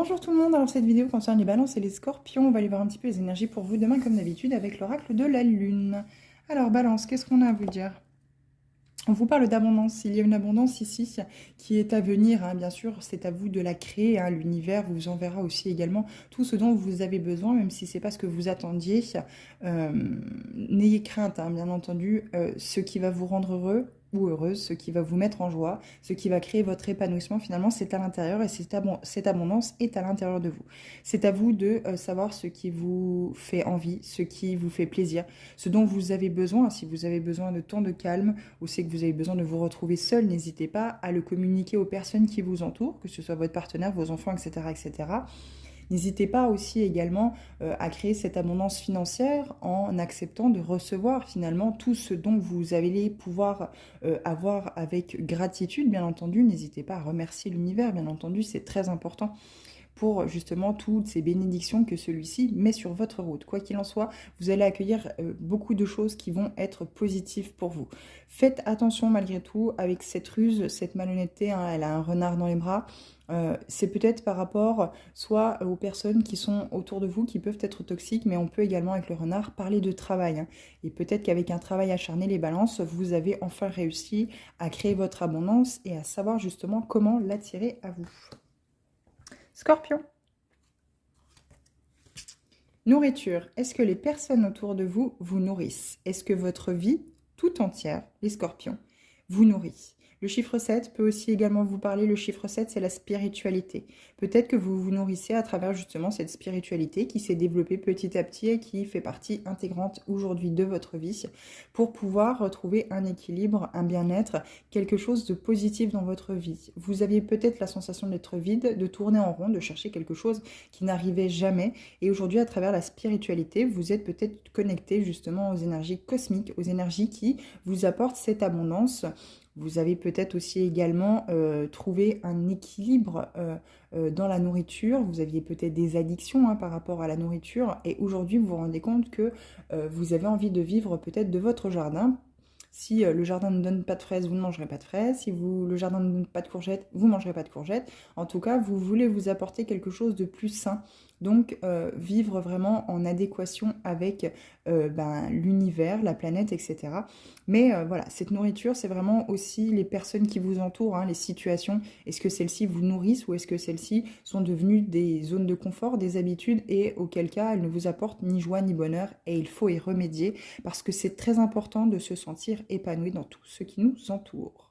Bonjour tout le monde, alors cette vidéo concerne les balances et les scorpions. On va aller voir un petit peu les énergies pour vous demain comme d'habitude avec l'oracle de la lune. Alors balance, qu'est-ce qu'on a à vous dire? On vous parle d'abondance, il y a une abondance ici qui est à venir, hein. Bien sûr, c'est à vous de la créer, hein. L'univers vous enverra aussi également tout ce dont vous avez besoin, même si ce n'est pas ce que vous attendiez. Euh, N'ayez crainte, hein, bien entendu, ce qui va vous rendre heureux ou heureuse, ce qui va vous mettre en joie, ce qui va créer votre épanouissement, finalement, c'est à l'intérieur et cette abondance est à l'intérieur de vous. C'est à vous de savoir ce qui vous fait envie, ce qui vous fait plaisir, ce dont vous avez besoin. Si vous avez besoin de temps de calme, ou c'est que vous avez besoin de vous retrouver seul, n'hésitez pas à le communiquer aux personnes qui vous entourent, que ce soit votre partenaire, vos enfants, etc. etc. N'hésitez pas aussi également à créer cette abondance financière en acceptant de recevoir finalement tout ce dont vous allez pouvoir avoir avec gratitude, bien entendu. N'hésitez pas à remercier l'univers, bien entendu, c'est très important pour justement toutes ces bénédictions que celui-ci met sur votre route. Quoi qu'il en soit, vous allez accueillir beaucoup de choses qui vont être positives pour vous. Faites attention malgré tout avec cette ruse, cette malhonnêteté, hein, elle a un renard dans les bras. C'est peut-être par rapport soit aux personnes qui sont autour de vous qui peuvent être toxiques, mais on peut également avec le renard parler de travail, hein. Et peut-être qu'avec un travail acharné, les balances, vous avez enfin réussi à créer votre abondance et à savoir justement comment l'attirer à vous. Scorpion. Nourriture. Est-ce que les personnes autour de vous vous nourrissent? Est-ce que votre vie tout entière, les scorpions, vous nourrit? Le chiffre 7 peut aussi également vous parler. Le chiffre 7, c'est la spiritualité. Peut-être que vous vous nourrissez à travers justement cette spiritualité qui s'est développée petit à petit et qui fait partie intégrante aujourd'hui de votre vie pour pouvoir retrouver un équilibre, un bien-être, quelque chose de positif dans votre vie. Vous aviez peut-être la sensation d'être vide, de tourner en rond, de chercher quelque chose qui n'arrivait jamais. Et aujourd'hui, à travers la spiritualité, vous êtes peut-être connecté justement aux énergies cosmiques, aux énergies qui vous apportent cette abondance. Vous avez peut-être aussi également trouvé un équilibre dans la nourriture. Vous aviez peut-être des addictions, hein, par rapport à la nourriture. Et aujourd'hui, vous vous rendez compte que vous avez envie de vivre peut-être de votre jardin. Si le jardin ne donne pas de fraises, vous ne mangerez pas de fraises. Si le jardin ne donne pas de courgettes, vous ne mangerez pas de courgettes. En tout cas, vous voulez vous apporter quelque chose de plus sain. Donc, vivre vraiment en adéquation avec l'univers, la planète, etc. Mais voilà, cette nourriture, c'est vraiment aussi les personnes qui vous entourent, hein, les situations. Est-ce que celles-ci vous nourrissent ou est-ce que celles-ci sont devenues des zones de confort, des habitudes et auquel cas elles ne vous apportent ni joie ni bonheur et il faut y remédier parce que c'est très important de se sentir épanoui dans tout ce qui nous entoure.